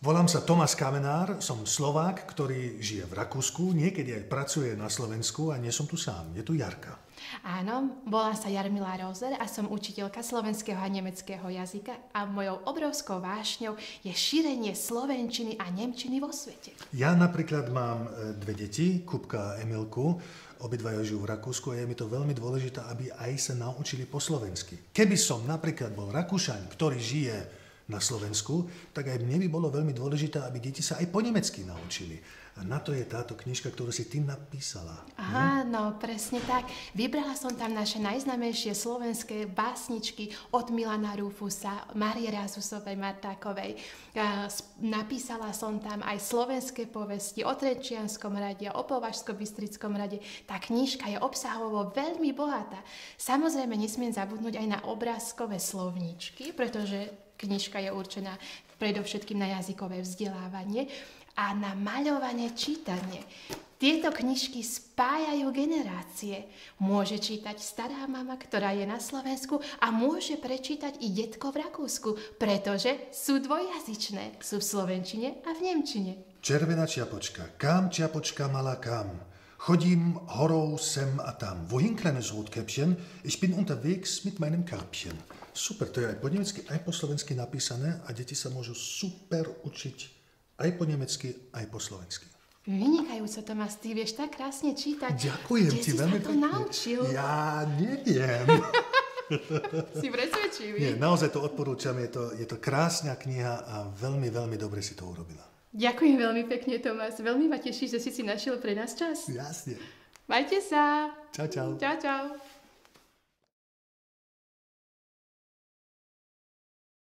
Volám sa Tomáš Kamenár, som Slovák, ktorý žije v Rakúsku, niekedy aj pracuje na Slovensku a nie som tu sám, je tu Jarka. Áno, volám sa Jarmila Rozer a som učiteľka slovenského a nemeckého jazyka a mojou obrovskou vášňou je šírenie slovenčiny a nemčiny vo svete. Ja napríklad mám dve deti, Kupka a Emilku, obidvaja žijú v Rakúsku a je mi to veľmi dôležité, aby aj sa naučili po slovensky. Keby som napríklad bol Rakúšan, ktorý žije na Slovensku, tak aj mne by bolo veľmi dôležité, aby deti sa aj po nemecky naučili. A na to je táto knižka, ktorú si ty napísala. Áno, presne tak. Vybrala som tam naše najznámejšie slovenské básničky od Milana Rufusa, Márie Razusovej, Martákovej. Napísala som tam aj slovenské povesti o Trenčianskom rade, o Považsko-Bystrickom rade. Tá knižka je obsahovo veľmi bohatá. Samozrejme, nesmiem zabudnúť aj na obrázkové slovníčky, pretože knižka je určená predovšetkým na jazykové vzdelávanie a na maľovanie, čítanie. Tieto knižky spájajú generácie. Môže čítať stará mama, ktorá je na Slovensku a môže prečítať i detko v Rakúsku, pretože sú dvojjazyčné. Sú v slovenčine a v nemčine. Červená čiapočka, kam čiapočka mala kam? Chodím horou sem a tam. Wohin, kleines Rotkäppchen? Ich bin unterwegs mit meinem Körbchen. Super, to je aj po nemecky, aj po slovensky napísané a deti sa môžu super učiť aj po nemecky, aj po slovensky. Vynikajúco, Tomás, ty vieš tak krásne čítať. Ďakujem ti veľmi pekne. Kde si sa to naučil? Ja neviem. Si presvedčivý. Nie, naozaj to odporúčam, je to krásna kniha a veľmi, veľmi dobre si to urobila. Ďakujem veľmi pekne, Tomás. Veľmi ma teší, že si našiel pre nás čas. Jasne. Majte sa. Čau, čau. Čau, čau.